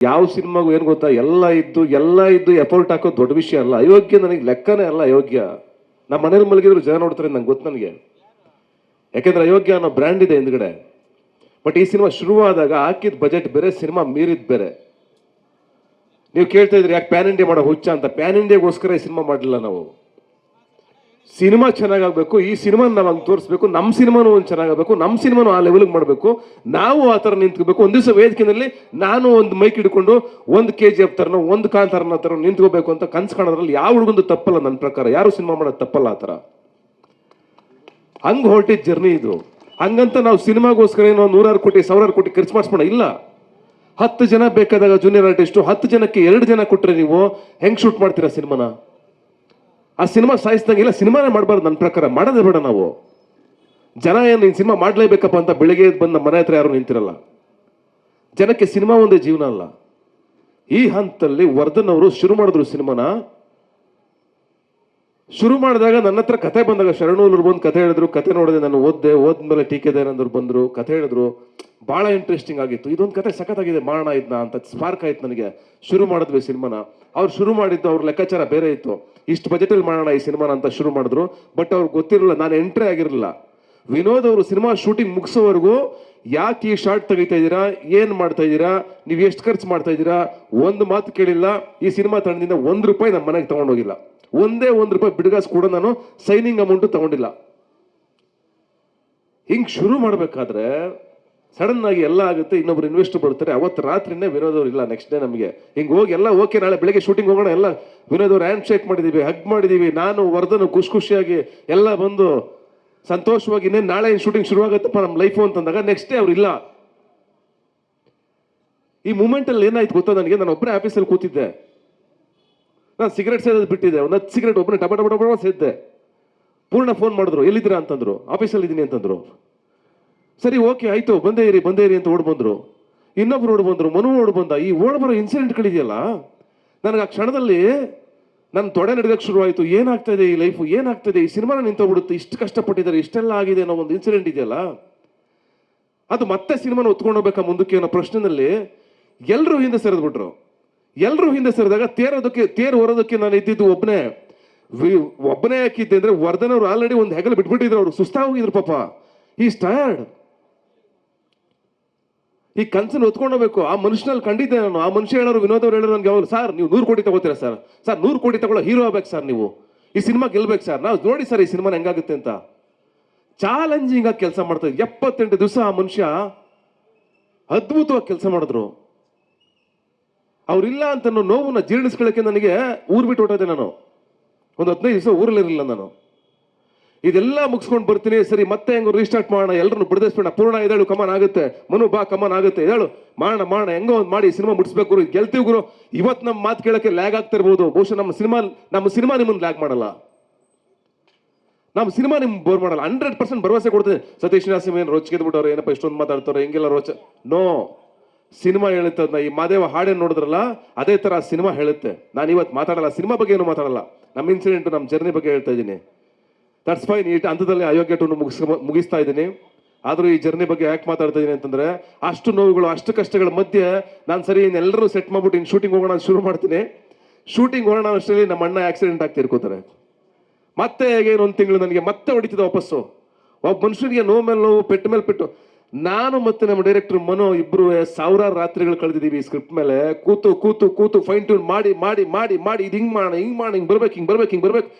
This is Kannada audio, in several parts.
ಯಾವ ಸಿನಿಮಾಗೂ ಏನು ಗೊತ್ತಾ, ಎಲ್ಲ ಇದ್ದು ಎಫರ್ಟ್ ಹಾಕೋದು ದೊಡ್ಡ ವಿಷಯ ಅಲ್ಲ. ಅಯೋಗ್ಯ ನನಗೆ ಲೆಕ್ಕನೇ ಅಲ್ಲ. ಅಯೋಗ್ಯ ನಮ್ಮ ಮನೇಲಿ ಮಲಗಿದ್ರು ಜನ ನೋಡ್ತಾರೆ ನಂಗೆ ಗೊತ್ತು ನನಗೆ, ಯಾಕೆಂದ್ರೆ ಅಯೋಗ್ಯ ಅನ್ನೋ ಬ್ರ್ಯಾಂಡ್ ಇದೆ ಹಿಂದ್ಗಡೆ. ಬಟ್ ಈ ಸಿನಿಮಾ ಶುರುವಾದಾಗ ಹಾಕಿದ ಬಜೆಟ್ ಬೇರೆ, ಸಿನಿಮಾ ಮೀರಿದ್ ಬೇರೆ. ನೀವು ಕೇಳ್ತಾ ಇದ್ರಿ ಯಾಕೆ ಪ್ಯಾನ್ ಇಂಡಿಯಾ ಮಾಡೋ ಹುಚ್ಚ ಅಂತ. ಪ್ಯಾನ್ ಇಂಡಿಯಾಗೋಸ್ಕರ ಈ ಸಿನಿಮಾ ಮಾಡಲಿಲ್ಲ ನಾವು. ಸಿನಿಮಾ ಚೆನ್ನಾಗಬೇಕು, ಈ ಸಿನಿಮಾ ನಾವು ಹಂಗೆ ತೋರಿಸ್ಬೇಕು, ನಮ್ಮ ಸಿನಿಮಾನು ಒಂದು ಚೆನ್ನಾಗಬೇಕು, ನಮ್ಮ ಸಿನಿಮಾನು ಆ ಲೆವೆಲ್ಗೆ ಮಾಡಬೇಕು, ನಾವು ಆ ಥರ ನಿಂತ್ಕೋಬೇಕು. ಒಂದು ದಿವಸ ವೇದಿಕೆಯಲ್ಲಿ ನಾನು ಒಂದು ಮೈಕ್ ಹಿಡ್ಕೊಂಡು ಒಂದು KGF ಥರನೋ ಒಂದು ಕಾಂತಾರನ ಥರ ನಿಂತ್ಕೋಬೇಕು ಅಂತ ಕನ್ಸು ಕಾಣೋದ್ರಲ್ಲಿ ಯಾವ ಹುಡುಗಂದು ತಪ್ಪಲ್ಲ ನನ್ನ ಪ್ರಕಾರ. ಯಾರು ಸಿನಿಮಾ ಮಾಡೋದು ತಪ್ಪಲ್ಲ ಆ ಥರ. ಹಂಗೆ ಹೊರಟಿದ್ದ ಜರ್ನಿ ಇದು. ಹಂಗಂತ ನಾವು ಸಿನಿಮಾಗೋಸ್ಕರ ಏನೋ 100 ಕೋಟಿ 1000 ಕೋಟಿ ಖರ್ಚು ಮಾಡಿಸ್ಬೋಣ ಇಲ್ಲ. 10 ಜನ ಬೇಕಾದಾಗ ಜೂನಿಯರ್ ಆರ್ಟಿಸ್ಟು, 10 ಜನಕ್ಕೆ 2 ಜನ ಕೊಟ್ಟರೆ ನೀವು ಹೆಂಗೆ ಶೂಟ್ ಮಾಡ್ತೀರಾ ಸಿನಿಮಾನ? ಆ ಸಿನಿಮಾ ಸಾಯಿಸ್ದಂಗಿಲ್ಲ. ಸಿನಿಮಾನೇ ಮಾಡಬಾರ್ದು ನನ್ನ ಪ್ರಕಾರ. ಮಾಡೋದೇ ಬೇಡ ನಾವು. ಜನ ಏನು ನೀನು ಸಿನಿಮಾ ಮಾಡಲೇಬೇಕಪ್ಪ ಅಂತ ಬೆಳಿಗ್ಗೆ ಬಂದು ನಮ್ಮ ಮನೆ ಹತ್ರ ಯಾರು ನಿಂತಿರಲ್ಲ. ಜನಕ್ಕೆ ಸಿನಿಮಾ ಒಂದೇ ಜೀವನ ಅಲ್ಲ. ಈ ಹಂತದಲ್ಲಿ ವರ್ಧನ್ ಅವರು ಶುರು ಮಾಡಿದ್ರು ಸಿನಿಮಾನ. ಶುರು ಮಾಡಿದಾಗ ನನ್ನ ಹತ್ರ ಕತೆ ಬಂದಾಗ ಶರಣೂರು ಬಂದು ಕತೆ ಹೇಳಿದ್ರು. ಕತೆ ನೋಡಿದೆ, ನಾನು ಓದ್ಮೇಲೆ ಟೀಕೆ ದಯಾನಂದರು ಬಂದರು, ಕತೆ ಹೇಳಿದ್ರು. ಭಾಳ ಇಂಟ್ರೆಸ್ಟಿಂಗ್ ಆಗಿತ್ತು. ಇದೊಂದು ಕತೆ ಸಖತ್ತಾಗಿದೆ, ಮಾಡೋಣ ಇದನ್ನ ಅಂತ ಸ್ಪಾರ್ಕ್ ಆಯ್ತು ನನಗೆ. ಶುರು ಮಾಡಿದ್ವಿ ಸಿನಿಮಾನ. ಅವ್ರು ಶುರು ಮಾಡಿದ್ದು ಅವ್ರ ಲೆಕ್ಕಾಚಾರ ಬೇರೆ ಇತ್ತು. ಇಷ್ಟು ಬಜೆಟಲ್ಲಿ ಮಾಡೋಣ ಈ ಸಿನಿಮಾನ ಅಂತ ಶುರು ಮಾಡಿದ್ರು. ಬಟ್ ಅವ್ರಿಗೆ ಗೊತ್ತಿರಲಿಲ್ಲ, ನಾನು ಎಂಟ್ರಿ ಆಗಿರಲಿಲ್ಲ. ವಿನೋದ್ ಅವರು ಸಿನಿಮಾ ಶೂಟಿಂಗ್ ಮುಗಿಸೋವರೆಗೂ ಯಾಕೆ ಈ ಶಾರ್ಟ್ ತೆಗಿತಾ ಇದ್ದೀರಾ, ಏನು ಮಾಡ್ತಾ ಇದ್ದೀರಾ, ನೀವು ಎಷ್ಟು ಖರ್ಚು ಮಾಡ್ತಾ ಇದ್ದೀರಾ, ಒಂದು ಮಾತು ಕೇಳಿಲ್ಲ. ಈ ಸಿನಿಮಾ ತಂಡದಿಂದ ₹1 ನಮ್ಮ ಮನೆಗೆ ತೊಗೊಂಡೋಗಿಲ್ಲ. ಒಂದೇ ₹1 ಬಿಡುಗಾಸ್ ಕೂಡ ನಾನು ಸೈನಿಂಗ್ ಅಮೌಂಟು ತಗೊಂಡಿಲ್ಲ. ಹಿಂಗೆ ಶುರು ಮಾಡಬೇಕಾದ್ರೆ ಸಡನ್ ಆಗಿ ಎಲ್ಲ ಆಗುತ್ತೆ. ಇನ್ನೊಬ್ರು ಇನ್ವೆಸ್ಟರ್ ಬರ್ತಾರೆ. ಅವತ್ತು ರಾತ್ರಿನೇ ವಿನೋದ್ ಅವ್ರು ಇಲ್ಲ. ನೆಕ್ಸ್ಟ್ ಡೇ ನಮಗೆ ಹಿಂಗೆ ಹೋಗಿ ಎಲ್ಲ ಓಕೆ, ನಾಳೆ ಬೆಳಗ್ಗೆ ಶೂಟಿಂಗ್ ಹೋಗೋಣ. ಎಲ್ಲ ವಿನೋದ್ ಅವ್ರು ಹ್ಯಾಂಡ್ ಶೇಕ್ ಮಾಡಿದ್ದೀವಿ, ಹಗ್ ಮಾಡಿದ್ದೀವಿ. ನಾನು ವರ್ಧನ್ ಖುಷಿಯಾಗಿ ಎಲ್ಲ ಬಂದು ಸಂತೋಷವಾಗಿ ಇನ್ನೇನು ನಾಳೆ ಶೂಟಿಂಗ್ ಶುರುವಾಗುತ್ತಪ್ಪ ನಮ್ಮ ಲೈಫು ಅಂತಂದಾಗ ನೆಕ್ಸ್ಟ್ ಡೇ ಅವ್ರು ಇಲ್ಲ. ಈ ಮೂಮೆಂಟಲ್ಲಿ ಏನಾಯ್ತು ಗೊತ್ತಾ ನನಗೆ? ನಾನು ಒಬ್ಬರೇ ಆಫೀಸಲ್ಲಿ ಕೂತಿದ್ದೆ. ನಾನು ಸಿಗರೇಟ್ ಸೇದೋದು ಬಿಟ್ಟಿದ್ದೆ. ಒಂದು 10 ಸಿಗರೇಟ್ ಒಬ್ಬನೇ ಡಬ ಸೇದ್ದೆ. ಪೂರ್ಣ ಫೋನ್ ಮಾಡಿದ್ರು, ಎಲ್ಲಿದ್ದೀರಾ ಅಂತಂದ್ರು. ಆಫೀಸಲ್ಲಿ ಇದ್ದೀನಿ ಅಂತಂದ್ರು. ಸರಿ ಓಕೆ ಆಯ್ತು, ಬಂದೇ ಇರಿ ಅಂತ ಓಡ್ ಬಂದ್ರು. ಇನ್ನೊಬ್ರು ಓಡ್ ಬಂದ್ರು, ಮನು ಓಡ್ ಬಂದ. ಈ ಓಡ್ ಬರೋ ಇನ್ಸಿಡೆಂಟ್ಗಳಿದೆಯಲ್ಲ, ನನಗೆ ಆ ಕ್ಷಣದಲ್ಲಿ ನನ್ನ ತೊಡೆ ನಡೆಯೋಕ್ಕೆ ಶುರುವಾಯಿತು. ಏನಾಗ್ತಾ ಇದೆ ಈ ಲೈಫು, ಏನಾಗ್ತದೆ ಈ ಸಿನಿಮಾನ ನಿಂತೋಗ್ಬಿಡುತ್ತೆ, ಇಷ್ಟು ಕಷ್ಟಪಟ್ಟಿದ್ದಾರೆ, ಇಷ್ಟೆಲ್ಲ ಆಗಿದೆ ಅನ್ನೋ ಒಂದು ಇನ್ಸಿಡೆಂಟ್ ಇದೆಯಲ್ಲ, ಅದು ಮತ್ತೆ ಸಿನಿಮಾನ ಹೊತ್ಕೊಂಡು ಹೋಗ್ಬೇಕಾ ಮುಂದಕ್ಕೆ ಅನ್ನೋ ಪ್ರಶ್ನೆಯಲ್ಲಿ ಎಲ್ಲರೂ ಹಿಂದೆ ಸರಿದ್ಬಿಟ್ರು. ಎಲ್ಲರೂ ಹಿಂದೆ ಸರಿದಾಗ ತೇರು ಹೊರೋದಕ್ಕೆ ನಾನು ಇದ್ದಿದ್ದು ಒಬ್ಬನೇ ಹಾಕಿದ್ದೆ. ಅಂದ್ರೆ ವರ್ಧನ್ ಅವರು ಆಲ್ರೆಡಿ ಒಂದು ಹೆಗಲು ಬಿಟ್ಬಿಟ್ಟಿದ್ರು. ಅವರು ಸುಸ್ತಾಗೋಗಿದ್ರು ಪಾಪ. Is tired. ಈ ಕನ್ಸನ್ನು ಹೊತ್ಕೊಂಡು ಹೋಗ್ಬೇಕು. ಆ ಮನುಷ್ಯನಲ್ಲಿ ಕಂಡಿದ್ದೆ ನಾನು. ಆ ಮನುಷ್ಯ ಹೇಳೋರು, ವಿನೋದ್ ಅವ್ರು ಹೇಳೋರು ನನಗೆ, ಅವ್ರು ಸರ್ ನೀವು 100 ಕೋಟಿ ತಗೋತೀರಾ ಸರ್, 100 ಕೋಟಿ ತಗೊಳ್ಳೋ ಹೀರೋ ಆಗ್ಬೇಕು ಸರ್, ನೀವು ಈ ಸಿನಿಮಾ ಗೆಲ್ಬೇಕು ಸರ್, ನಾವು ನೋಡಿ ಸರ್ ಈ ಸಿನಿಮಾನ ಹೆಂಗಾಗುತ್ತೆ ಅಂತ ಚಾಲೆಂಜಿಂಗ್ ಆಗಿ ಕೆಲಸ ಮಾಡ್ತಾ ಇದ್ದೆ. 78 ದಿವಸ ಆ ಮನುಷ್ಯ ಅದ್ಭುತವಾಗಿ ಕೆಲಸ ಮಾಡಿದ್ರು. ಅವ್ರಿಲ್ಲ ಅಂತ ನೋವನ್ನ ಜೀರ್ಣಿಸ್ಕೊಳ್ಳೋಕೆ ನನಗೆ ಊರು ಬಿಟ್ಟು ಹೊಟ್ಟೋದೆ. ನಾನು ಒಂದು 15 ದಿವಸ ಊರಲ್ಲಿರಲಿಲ್ಲ ನಾನು. ಇದೆಲ್ಲ ಮುಗಿಸ್ಕೊಂಡು ಬರ್ತೀನಿ. ಸರಿ ಮತ್ತೆ ಹೆಂಗೋ ರೀಸ್ಟಾರ್ಟ್ ಮಾಡೋಣ, ಎಲ್ಲರನ್ನು ಬಿಡದಿಸ್ಬೇಡ. ಪೂರ್ಣ ಇದೇಳು, ಕಮಾನ್ ಆಗುತ್ತೆ, ಮನು ಬಾ ಕಮಾನ್ ಆಗುತ್ತೆ, ಇದೇಳು ಮಾಡೋಣ ಹೆಂಗೋ ಒಂದು ಮಾಡಿ ಸಿನಿಮಾ ಮುಡಿಸ್ಬೇಕು ಗುರು, ಗೆಲ್ತೀವಿ ಗುರು. ಇವತ್ತು ನಮ್ಮ ಮಾತು ಕೇಳೋಕ್ಕೆ ಲ್ಯಾಗ್ ಆಗ್ತಾ ಇರ್ಬೋದು. ಬಹುಶಃ ನಮ್ಮ ಸಿನಿಮಾ ನಿಮ್ಮನ್ನು ಲ್ಯಾಗ್ ಮಾಡಲ್ಲ, ನಮ್ಮ ಸಿನಿಮಾ ನಿಮ್ಗೆ ಬೋರ್ ಮಾಡಲ್ಲ. 100% ಭರವಸೆ ಕೊಡ್ತೀನಿ. ಸತೀಶ್ ನಾಸಿಮ್ ಏನು ರೋಚಿಗೆದ್ಬಿಟ್ಟವ್ರು, ಏನಪ್ಪ ಇಷ್ಟೊಂದು ಮಾತಾಡ್ತಾರೆ, ಹಿಂಗೆಲ್ಲ ನೋ. ಸಿನಿಮಾ ಹೇಳುತ್ತೆ ಅದನ್ನ. ಈ ಮಾದೇವ ಹಾಡೇನು ನೋಡಿದ್ರಲ್ಲ, ಅದೇ ಥರ ಸಿನಿಮಾ ಹೇಳುತ್ತೆ. ನಾನು ಇವತ್ತು ಮಾತಾಡಲ್ಲ, ಸಿನಿಮಾ ಬಗ್ಗೆ ಏನು ಮಾತಾಡಲ್ಲ, ನಮ್ಮ ಇನ್ಸಿಡೆಂಟು ನಮ್ಮ ಜರ್ನಿ ಬಗ್ಗೆ ಹೇಳ್ತಾ ಇದ್ದೀನಿ. That's fine. ಈ ಹಂತದಲ್ಲಿ ಅಯೋಗ್ಯ ಟೂನು ಮುಗಿಸ್ತಾ ಇದ್ದೀನಿ. ಆದರೂ ಈ ಜರ್ನಿ ಬಗ್ಗೆ ಯಾಕೆ ಮಾತಾಡ್ತಾ ಇದ್ದೀನಿ ಅಂತಂದ್ರೆ, ಅಷ್ಟು ನೋವುಗಳು, ಅಷ್ಟು ಕಷ್ಟಗಳ ಮಧ್ಯೆ ನಾನು ಸರಿ ಇನ್ನೆಲ್ಲರೂ ಸೆಟ್ ಮಾಡ್ಬಿಟ್ಟು ಇನ್ನು ಶೂಟಿಂಗ್ ಹೋಗೋಣ ಶುರು ಮಾಡ್ತೀನಿ. ಶೂಟಿಂಗ್ ಹೋಗೋಣ ಅಷ್ಟರಲ್ಲಿ ನಮ್ಮ ಅಣ್ಣ ಆಕ್ಸಿಡೆಂಟ್ ಆಗ್ತಾ ಇರ್ಕೋತಾರೆ. ಮತ್ತೆ ಹೇಗೆ 1 ತಿಂಗಳು ನನಗೆ ಮತ್ತೆ ಹೊಡಿತಿದ್ದ ವಾಪಸ್ಸು. ಒಬ್ಬ ಮನುಷ್ಯನಿಗೆ ನೋವು ಮೇಲೆ ನೋವು, ಪೆಟ್ಟು ಮೇಲೆ ಪೆಟ್ಟು. ನಾನು ಮತ್ತೆ ನಮ್ಮ ಡೈರೆಕ್ಟರ್ ಮನು ಇಬ್ರು 1000 ರಾತ್ರಿಗಳು ಕಳೆದಿದ್ದೀವಿ ಈ ಸ್ಕ್ರಿಪ್ಟ್ ಮೇಲೆ. ಕೂತು ಫೈನ್ ಟ್ಯೂನ್ ಮಾಡಿ ಇದು ಹಿಂಗೆ ಬರ್ಬೇಕು.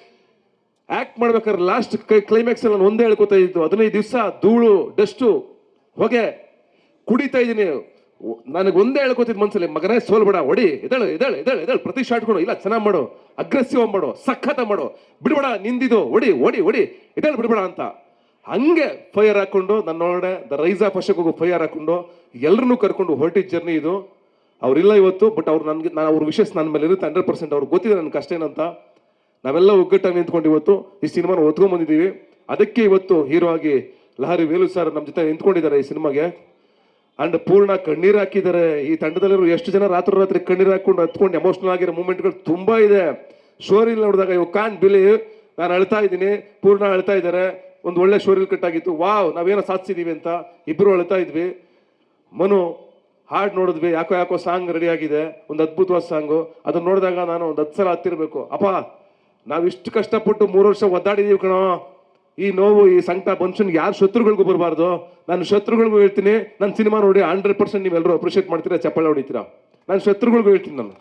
ಆಕ್ಟ್ ಮಾಡ್ಬೇಕಾದ್ರೆ ಲಾಸ್ಟ್ ಕ್ಲೈಮ್ಯಾಕ್ಸ್ ಅಲ್ಲಿ ನಾನು ಒಂದೇ ಹೇಳ್ಕೊತಾ ಇದ್ದು, 15 ದಿವಸ ಧೂಳು, ಡಸ್ಟು, ಹೊಗೆ ಕುಡಿತಾ ಇದ್ದೀನಿ. ನನಗೆ ಒಂದೇ ಹೇಳ್ಕೊತಿದ್ದು ಮನ್ಸಲ್ಲಿ, ಮಗನೇ ಸೋಲ್ಬೇಡ, ಹೊಡಿ, ಎದಳು ಪ್ರತಿ ಶಾಟ್ ಕೊಡು, ಇಲ್ಲ ಚೆನ್ನಾಗಿ ಮಾಡು, ಅಗ್ರೆಸಿವ್ ಮಾಡು, ಸಖತ ಮಾಡು, ಬಿಡ್ಬೇಡ, ನಿಂದಿದು, ಹೊಡಿ ಎದಳು ಬಿಡ್ಬೇಡ ಅಂತ. ಹಂಗೆ ಫೈರ್ ಹಾಕೊಂಡು ನನ್ನೊಳಗಡೆ the rise of Ashok fire ಹಾಕೊಂಡು ಎಲ್ಲರನ್ನೂ ಕರ್ಕೊಂಡು ಹೊರಟಿದ್ದ ಜರ್ನಿ ಇದು. ಅವರಿಲ್ಲ ಇವತ್ತು, ಬಟ್ ಅವ್ರ ವಿಶೇಷ ನನ್ನ ಮೇಲೆ ಇರುತ್ತೆ 100%. ಅವ್ರಿಗೆ ಗೊತ್ತಿದೆ ನನ್ನ ಕಷ್ಟ ಏನಂತ. ನಾವೆಲ್ಲ ಒಗ್ಗಟ್ಟಾಗಿ ನಿಂತ್ಕೊಂಡು ಇವತ್ತು ಈ ಸಿನಿಮಾನ ಹೊತ್ಕೊಂಡ್ ಬಂದಿದ್ದೀವಿ. ಅದಕ್ಕೆ ಇವತ್ತು ಹೀರೋ ಆಗಿ ಲಹರಿ ವೇಲು ಸರ್ ನಮ್ಮ ಜೊತೆ ನಿಂತ್ಕೊಂಡಿದ್ದಾರೆ ಈ ಸಿನಿಮಾಗೆ. ಅಂಡ್ ಪೂರ್ಣ ಕಣ್ಣೀರು ಹಾಕಿದ್ದಾರೆ. ಈ ತಂಡದಲ್ಲಿರೋ ಎಷ್ಟು ಜನ ರಾತ್ರಿ ಕಣ್ಣೀರು ಹಾಕೊಂಡು ಹತ್ಕೊಂಡು ಎಮೋಷನಲ್ ಆಗಿರೋ ಮೂಮೆಂಟ್ಗಳು ತುಂಬಾ ಇದೆ. ಶೋರಿಲ್ ನೋಡಿದಾಗ ಯು ಕಾಂಟ್ ಬಿಲೀವ್, ನಾನು ಅಳ್ತಾ ಇದ್ದೀನಿ, ಪೂರ್ಣ ಅಳ್ತಾ ಇದ್ದಾರೆ. ಒಂದು ಒಳ್ಳೆ ಶೋರಿಲ್ ಕಟ್ ಆಗಿತ್ತು. ವಾವ್, ನಾವೇನೋ ಸಾಧಿಸಿದೀವಿ ಅಂತ ಇಬ್ರು ಅಳ್ತಾ ಇದ್ವಿ. ಮನು ಹಾಡು ನೋಡಿದ್ವಿ, ಯಾಕೋ ಯಾಕೋ ಸಾಂಗ್ ರೆಡಿ ಆಗಿದೆ, ಒಂದು ಅದ್ಭುತವಾದ ಸಾಂಗು. ಅದನ್ನ ನೋಡಿದಾಗ ನಾನು ಒಂದು 10 ಸಲ ಹತ್ತಿರ್ಬೇಕು. ಅಪ್ಪ ನಾವಿಷ್ಟು ಕಷ್ಟಪಟ್ಟು 3 ವರ್ಷ ಒದ್ದಾಡಿದೀವಿ ಕಣೋ, ಈ ನೋವು ಈ ಸಂಕಟ ಮನುಷ್ಯನ್ಗೆ ಯಾರು ಶತ್ರುಗಳಿಗೂ ಬರಬಾರ್ದು. ನಾನು ಶತ್ರುಗಳಿಗೂ ಹೇಳ್ತೀನಿ, ನನ್ನ ಸಿನಿಮಾ ನೋಡಿ 100% ನೀವೆಲ್ಲರೂ ಅಪ್ರಿಷಿಯೇಟ್ ಮಾಡ್ತೀರಾ, ಚಪ್ಪಾಳೆ ಹೊಡಿತೀರಾ. ನಾನು ಶತ್ರುಗಳಿಗೂ ಹೇಳ್ತೀನಿ ನಾನು